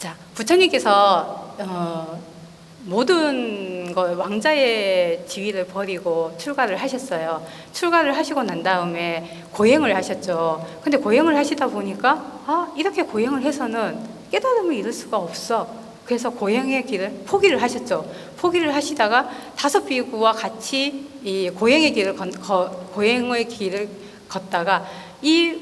자, 부처님께서 모든 왕자의 지위를 버리고 출가를 하셨어요. 출가를 하시고 난 다음에 고행을 하셨죠. 근데 고행을 하시다 보니까 이렇게 고행을 해서는 깨달음을 이룰 수가 없어. 그래서 고행의 길을 포기를 하셨죠. 포기를 하시다가 5 비구와 같이 이 고행의 길을 걷다가 이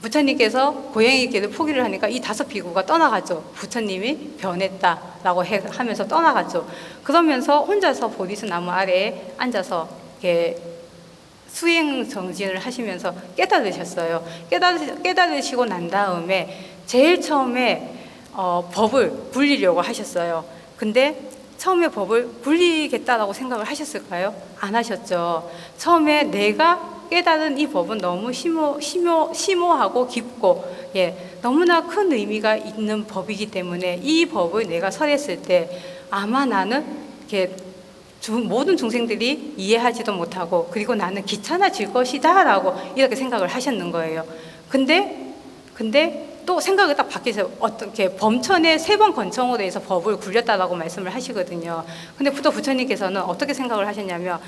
부처님께서 고행의 길을 포기를 하니까 이 5 비구가 떠나가죠. 부처님이 변했다라고 하면서 떠나가죠. 그러면서 혼자서 보리수 나무 아래에 앉아서 이렇게 수행 정진을 하시면서 깨달으셨어요. 깨달으시고 난 다음에 제일 처음에 법을 굴리려고 하셨어요. 근데 처음에 법을 굴리겠다라고 생각을 하셨을까요? 안 하셨죠. 처음에 내가 깨달은 이 법은 너무 심오하고 깊고 너무나 큰 의미가 있는 법이기 때문에 이 법을 내가 설했을 때 아마 나는 이렇게 모든 중생들이 이해하지도 못하고 그리고 나는 귀찮아질 것이다 라고 이렇게 생각을 하셨는 거예요. 근데 또 생각이 딱 바뀌어서 어떻게 범천에 3번 권총으로 해서 법을 굴렸다라고 말씀을 하시거든요. 근데 또 부처님께서는 어떻게 생각을 하셨냐면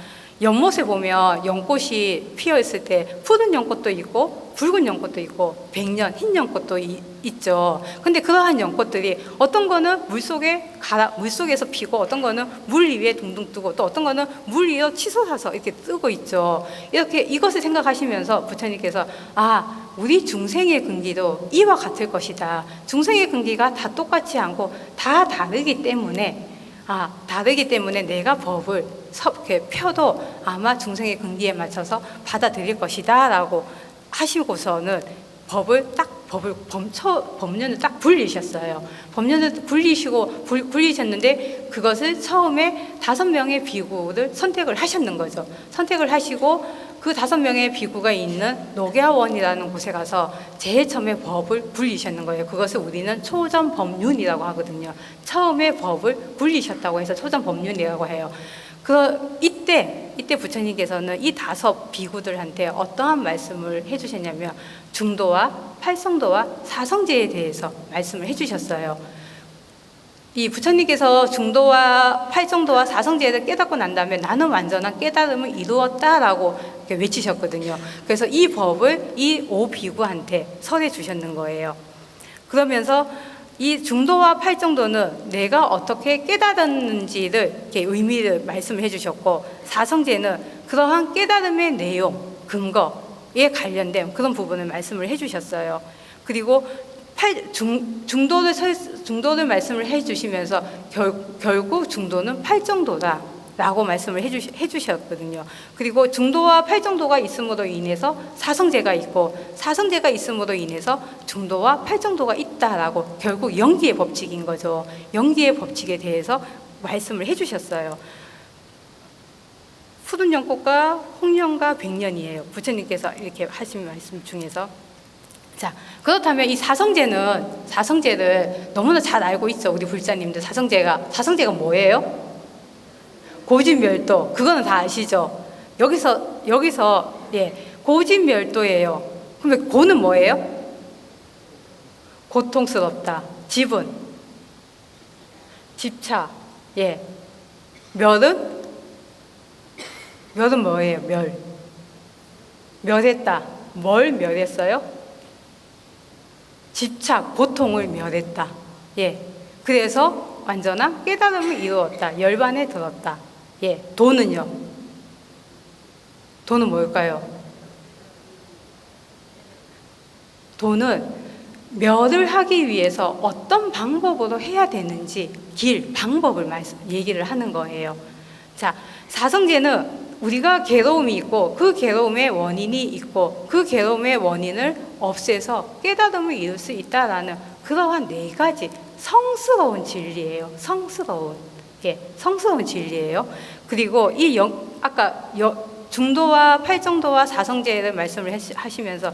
연못에 보면 연꽃이 피어 있을 때 푸른 연꽃도 있고 붉은 연꽃도 있고 백년 흰 연꽃도 있죠. 근데 그러한 연꽃들이 어떤 거는 물속에서 피고 어떤 거는 물 위에 둥둥 뜨고 또 어떤 거는 물 위에 치솟아서 이렇게 뜨고 있죠. 이렇게 이것을 생각하시면서 부처님께서 우리 중생의 근기도 이와 같을 것이다. 중생의 근기가 다 똑같지 않고 다 다르기 때문에 내가 법을 이렇게 펴도 아마 중생의 근기에 맞춰서 받아들일 것이다 라고 하시고서는 법륜을 딱 굴리셨어요. 법륜을 굴리셨는데 그것을 처음에 5명의 비구를 선택을 하셨는 거죠. 선택을 하시고 그 5명의 비구가 있는 녹야원이라는 곳에 가서 제일 처음에 법을 굴리셨는 거예요. 그것을 우리는 초전법륜이라고 하거든요. 처음에 법을 굴리셨다고 해서 초전법륜이라고 해요. 이때 부처님께서는 이 5 비구들한테 어떠한 말씀을 해주셨냐면 중도와 팔성도와 사성제에 대해서 말씀을 해주셨어요. 이 부처님께서 중도와 팔정도와 사성제를 깨닫고 난 다음에 나는 완전한 깨달음을 이루었다라고 외치셨거든요. 그래서 이 법을 이 5 비구한테 설해 주셨는 거예요. 그러면서 이 중도와 팔정도는 내가 어떻게 깨달았는지를 이렇게 의미를 말씀을 해주셨고 사성제는 그러한 깨달음의 내용, 근거에 관련된 그런 부분을 말씀을 해주셨어요. 그리고 중도를 말씀을 해주시면서 결국 중도는 팔정도다라고 말씀을 해주셨거든요. 그리고 중도와 팔정도가 있음으로 인해서 사성제가 있고 사성제가 있음으로 인해서 중도와 팔정도가 있다라고 결국 연기의 법칙인 거죠. 연기의 법칙에 대해서 말씀을 해주셨어요. 푸른 연꽃과 홍련과 백년이에요. 부처님께서 이렇게 하신 말씀 중에서. 자, 그렇다면 이 사성제를 너무나 잘 알고 있죠. 우리 불자님들 사성제가 뭐예요? 고진멸도. 그거는 다 아시죠? 여기서 고진멸도예요. 그럼 고는 뭐예요? 고통스럽다. 집은 집착. 멸은 뭐예요? 멸했다. 뭘 멸했어요? 집착, 고통을 멸했다. 그래서 완전한 깨달음을 이루었다. 열반에 들었다. 도는요? 도는 뭘까요? 도는 멸을 하기 위해서 어떤 방법으로 해야 되는지 방법을 얘기를 하는 거예요. 자, 사성제는 우리가 괴로움이 있고 그 괴로움의 원인이 있고 그 괴로움의 원인을 없애서 깨달음을 이룰 수 있다라는 그러한 4가지 성스러운 진리예요. 성스러운 진리예요. 그리고 아까 중도와 팔정도와 사성제를 말씀을 하시면서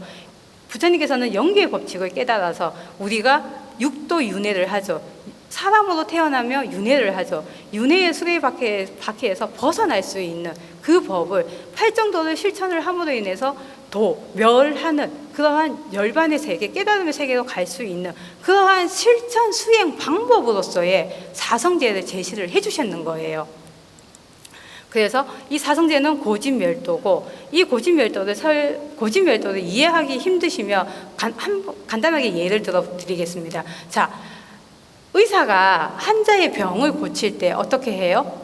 부처님께서는 연기의 법칙을 깨달아서 우리가 6도 윤회를 하죠. 사람으로 태어나며 윤회를 하죠. 윤회의 수레바퀴에서 벗어날 수 있는 그 법을 팔정도를 실천을 함으로 인해서 멸하는 그러한 열반의 세계, 깨달음의 세계로 갈 수 있는 그러한 실천 수행 방법으로서의 사성제를 제시를 해주셨는 거예요. 그래서 이 사성제는 고진멸도고, 이 고진멸도를 이해하기 힘드시면 간단하게 예를 들어 드리겠습니다. 자, 의사가 환자의 병을 고칠 때 어떻게 해요?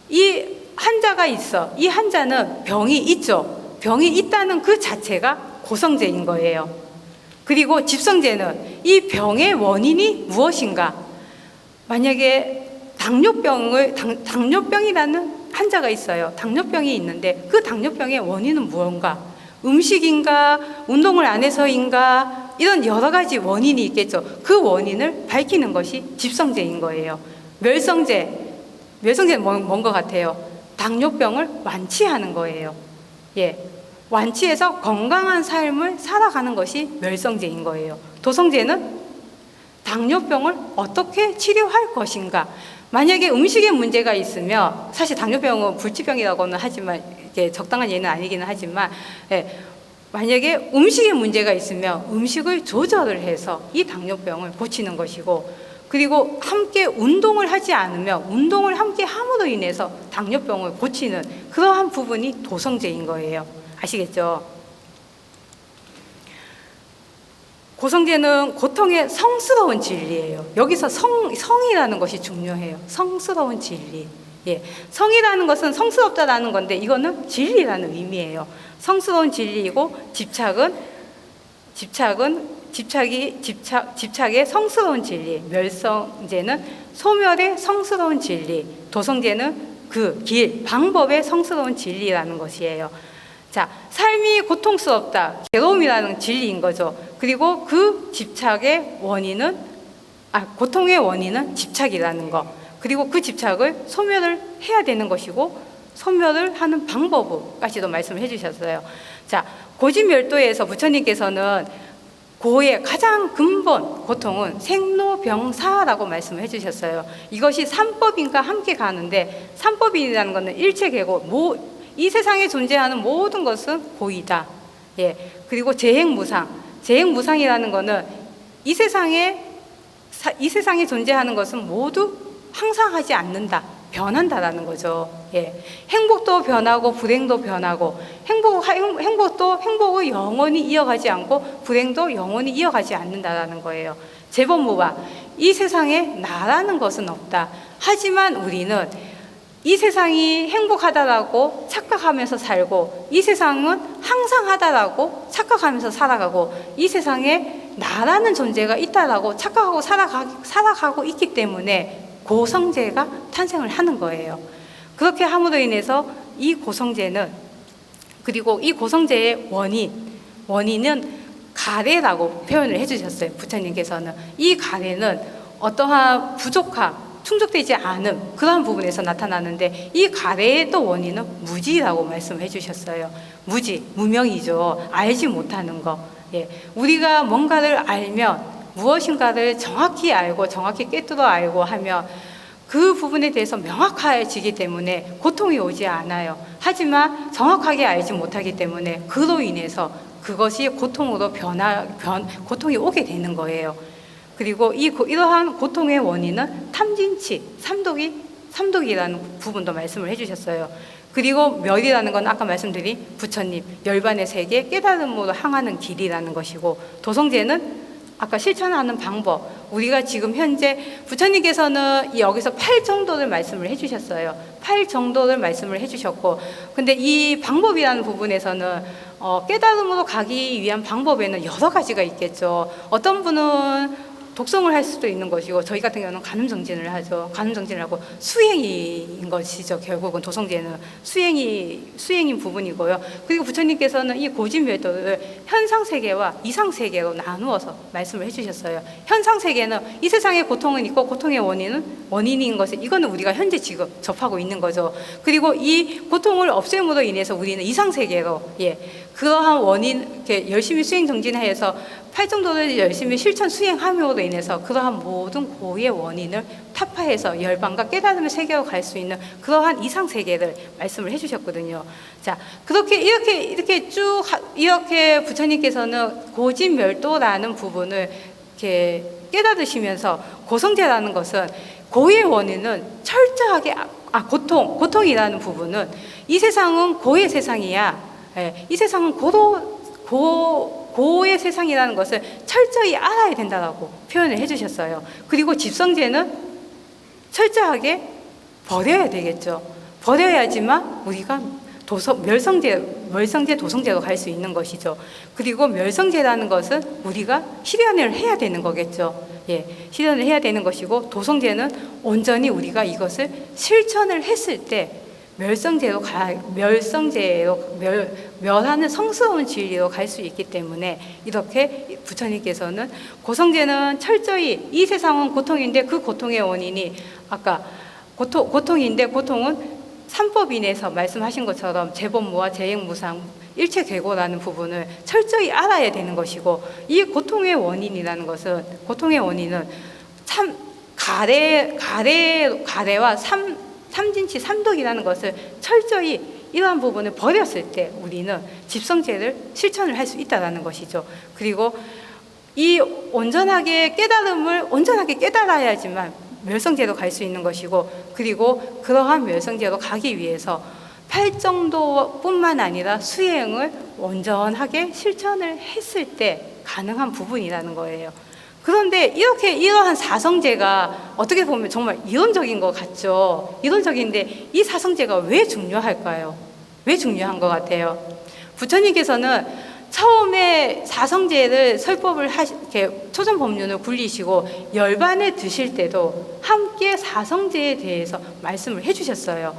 이 환자가 있어. 이 환자는 병이 있죠. 병이 있다는 그 자체가 고성제인 거예요. 그리고 집성제는 이 병의 원인이 무엇인가? 만약에 당뇨병이라는 환자가 있어요. 당뇨병이 있는데 그 당뇨병의 원인은 무언가? 음식인가? 운동을 안 해서인가? 이런 여러 가지 원인이 있겠죠. 그 원인을 밝히는 것이 집성제인 거예요. 멸성제는 뭔 것 같아요? 당뇨병을 완치하는 거예요. 예, 완치해서 건강한 삶을 살아가는 것이 멸성제인 거예요. 도성제는 당뇨병을 어떻게 치료할 것인가? 만약에 음식에 문제가 있으면, 사실 당뇨병은 불치병이라고는 하지만 이게 적당한 예는 아니기는 하지만, 예, 만약에 음식에 문제가 있으면 음식을 조절을 해서 이 당뇨병을 고치는 것이고, 그리고 함께 운동을 하지 않으면 운동을 함께 함으로 인해서 당뇨병을 고치는 그러한 부분이 도성제인 거예요. 아시겠죠? 고성제는 고통의 성스러운 진리예요. 여기서 성이라는 것이 중요해요. 성스러운 진리. 예, 성이라는 것은 성스럽다라는 건데 이거는 진리라는 의미예요. 성스러운 진리이고 집착의 성스러운 진리. 멸성제는 소멸의 성스러운 진리. 도성제는 그 길, 방법의 성스러운 진리라는 것이에요. 자, 삶이 고통스럽다. 괴로움이라는 진리인 거죠. 그리고 그 고통의 원인은 집착이라는 거. 그리고 그 집착을 소멸을 해야 되는 것이고, 소멸을 하는 방법까지도 말씀을 해주셨어요. 자, 고진멸도에서 부처님께서는 고의 가장 근본 고통은 생로병사라고 말씀을 해주셨어요. 이것이 삼법인과 함께 가는데, 삼법이라는 것은 일체계고, 이 세상에 존재하는 모든 것은 고이다. 예. 그리고 재행무상이라는 것은 이 세상에 존재하는 것은 모두 항상하지 않는다. 변한다라는 거죠. 예. 행복도 변하고 불행도 변하고, 행복을 영원히 이어가지 않고 불행도 영원히 이어가지 않는다라는 거예요. 재범무바. 이 세상에 나라는 것은 없다. 하지만 우리는 이 세상이 행복하다라고 착각하면서 살고, 이 세상은 항상하다라고 착각하면서 살아가고, 이 세상에 나라는 존재가 있다라고 착각하고 살아가고 있기 때문에 고성제가 탄생을 하는 거예요. 그렇게 함으로 인해서 이 고성제는, 그리고 이 고성제의 원인은 가래라고 표현을 해주셨어요. 부처님께서는 이 가래는 어떠한 부족함, 충족되지 않은 그러한 부분에서 나타나는데, 이 가래의 또 원인은 무지라고 말씀해 주셨어요. 무명이죠. 알지 못하는 거. 예. 우리가 뭔가를 알면, 무엇인가를 정확히 알고 정확히 꿰뚫어 알고 하면 그 부분에 대해서 명확해지기 때문에 고통이 오지 않아요. 하지만 정확하게 알지 못하기 때문에 그로 인해서 그것이 고통이 오게 되는 거예요. 그리고 이러한 고통의 원인은 탐진치, 삼독이라는 부분도 말씀을 해주셨어요. 그리고 멸이라는 건 아까 말씀드린 부처님, 열반의 세계 깨달음으로 향하는 길이라는 것이고, 도성제는 아까 실천하는 방법, 우리가 지금 현재 부처님께서는 여기서 8정도를 말씀을 해주셨어요. 8정도를 말씀을 해주셨고, 근데 이 방법이라는 부분에서는 깨달음으로 가기 위한 방법에는 여러 가지가 있겠죠. 어떤 분은 독성을 할 수도 있는 것이고, 저희 같은 경우는 간음정진을 하죠. 간음정진을 하고 수행인 것이죠. 결국은 도성제는 수행인 부분이고요. 그리고 부처님께서는 이 고진멸도를 현상세계와 이상세계로 나누어서 말씀을 해주셨어요. 현상세계는 이 세상에 고통은 있고, 고통의 원인인 것은 이거는 우리가 현재 지금 접하고 있는 거죠. 그리고 이 고통을 없앰으로 인해서 우리는 이상세계로, 예, 그러한 원인, 이렇게 열심히 수행 정진해서 팔정도를 열심히 실천 수행함으로 인해서 그러한 모든 고의 원인을 타파해서 열반과 깨달음의 세계로 갈 수 있는 그러한 이상 세계를 말씀을 해주셨거든요. 자, 그렇게 이렇게 쭉 이렇게 부처님께서는 고진멸도라는 부분을 이렇게 깨달으시면서 고성제라는 것은 고의 원인은 철저하게 고통이라는 부분은 이 세상은 고의 세상이야. 예, 이 세상은 고의 세상이라는 것을 철저히 알아야 된다라고 표현을 해주셨어요. 그리고 집성제는 철저하게 버려야 되겠죠. 버려야지만 우리가 멸성제, 도성제로 갈 수 있는 것이죠. 그리고 멸성제라는 것은 우리가 실현을 해야 되는 거겠죠. 예, 실현을 해야 되는 것이고, 도성제는 온전히 우리가 이것을 실천을 했을 때 멸하는 성스러운 진리로 갈 수 있기 때문에 이렇게 부처님께서는 고성제는 철저히 이 세상은 고통인데 그 고통의 원인이 아까 고통인데 고통은 삼법인에서 말씀하신 것처럼 재본무와 재행무상 일체괴고라는 부분을 철저히 알아야 되는 것이고, 이 고통의 원인이라는 것은 고통의 원인은 참 가래와 삼진치 삼독이라는 것을 철저히 이러한 부분을 버렸을 때 우리는 집성제를 실천을 할 수 있다는 것이죠. 그리고 이 온전하게 깨달음을 온전하게 깨달아야지만 멸성제로 갈 수 있는 것이고, 그리고 그러한 멸성제로 가기 위해서 팔정도뿐만 아니라 수행을 온전하게 실천을 했을 때 가능한 부분이라는 거예요. 그런데 이러한 사성제가 어떻게 보면 정말 이론적인 것 같죠. 이론적인데 이 사성제가 왜 중요할까요? 왜 중요한 것 같아요? 부처님께서는 처음에 사성제를 설법을 이렇게 초전법륜을 굴리시고 열반에 드실 때도 함께 사성제에 대해서 말씀을 해주셨어요.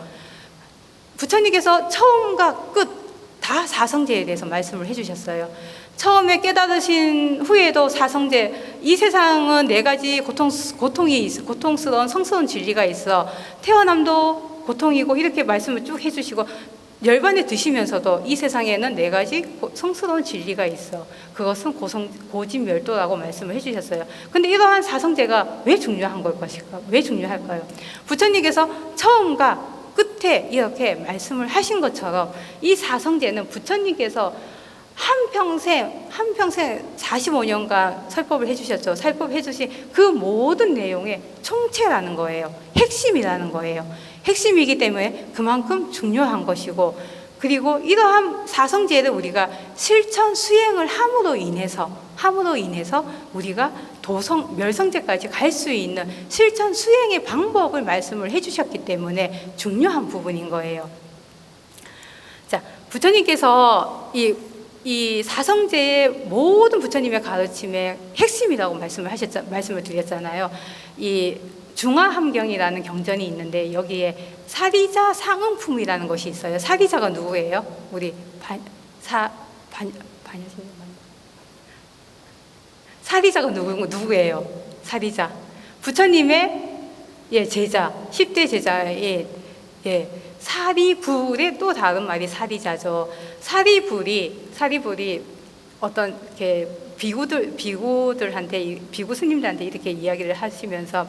부처님께서 처음과 끝 다 사성제에 대해서 말씀을 해주셨어요. 처음에 깨달으신 후에도 사성제, 이 세상은 네 가지 고통스러운 성스러운 진리가 있어. 태어남도 고통이고 이렇게 말씀을 쭉 해주시고, 열반에 드시면서도 이 세상에는 네 가지 성스러운 진리가 있어. 그것은 고진멸도라고 말씀을 해주셨어요. 근데 이러한 사성제가 왜 중요한 것일까? 왜 중요할까요? 부처님께서 처음과 끝에 이렇게 말씀을 하신 것처럼 이 사성제는 부처님께서 한평생 45년간 설법을 해주셨죠. 설법해 주신 그 모든 내용의 총체라는 거예요. 핵심이라는 거예요. 핵심이기 때문에 그만큼 중요한 것이고, 그리고 이러한 사성제를 우리가 실천 수행을 함으로 인해서 우리가 멸성제까지 갈 수 있는 실천 수행의 방법을 말씀을 해주셨기 때문에 중요한 부분인 거예요. 자, 부처님께서 이 사성제의 모든 부처님의 가르침의 핵심이라고 말씀을 드렸잖아요. 이 중화함경이라는 경전이 있는데 여기에 사리자 상응품이라는 것이 있어요. 사리자가 누구예요? 우리 사리자가 누구예요? 사리자. 부처님의 제자, 10대 제자의 사리불의 또 다른 말이 사리자죠. 사리불이 어떤 이렇게 비구 스님들한테 이렇게 이야기를 하시면서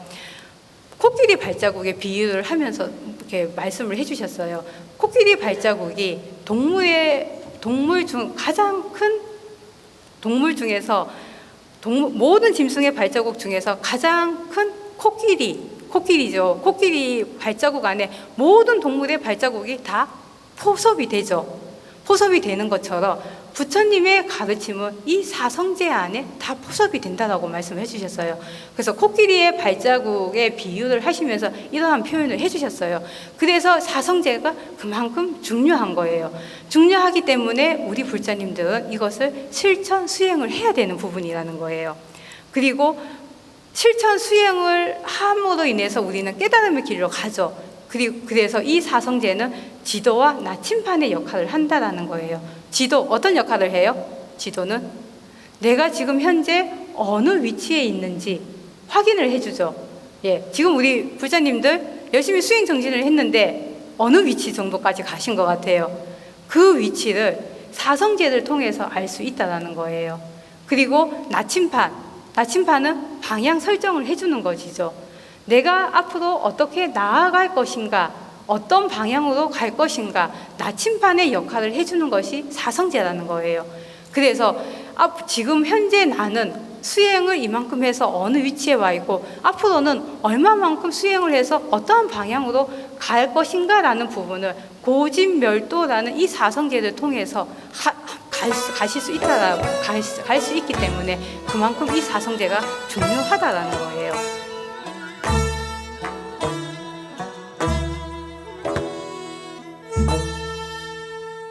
코끼리 발자국에 비유를 하면서 이렇게 말씀을 해주셨어요. 코끼리 발자국이 가장 큰 동물 중에서 모든 짐승의 발자국 중에서 가장 큰 코끼리죠. 코끼리 발자국 안에 모든 동물의 발자국이 다 포섭이 되죠. 포섭이 되는 것처럼 부처님의 가르침은 이 사성제 안에 다 포섭이 된다라고 말씀해 주셨어요. 그래서 코끼리의 발자국에 비유를 하시면서 이러한 표현을 해주셨어요. 그래서 사성제가 그만큼 중요한 거예요. 중요하기 때문에 우리 불자님들은 이것을 실천 수행을 해야 되는 부분이라는 거예요. 그리고 실천 수행을 함으로 인해서 우리는 깨달음의 길로 가죠. 그래서 이 사성제는 지도와 나침판의 역할을 한다라는 거예요. 지도, 어떤 역할을 해요? 지도는 내가 지금 현재 어느 위치에 있는지 확인을 해주죠. 지금 우리 불자님들 열심히 수행 정진을 했는데 어느 위치 정도까지 가신 것 같아요? 그 위치를 사성제를 통해서 알 수 있다라는 거예요. 그리고 나침판은 방향 설정을 해주는 것이죠. 내가 앞으로 어떻게 나아갈 것인가, 어떤 방향으로 갈 것인가, 나침판의 역할을 해주는 것이 사성제라는 거예요. 그래서 지금 현재 나는 수행을 이만큼 해서 어느 위치에 와 있고 앞으로는 얼마만큼 수행을 해서 어떠한 방향으로 갈 것인가 라는 부분을 고진멸도라는 이 사성제를 통해서 가실 수 있다라고 갈 수 있기 때문에 그만큼 이 사성제가 중요하다라는 거예요.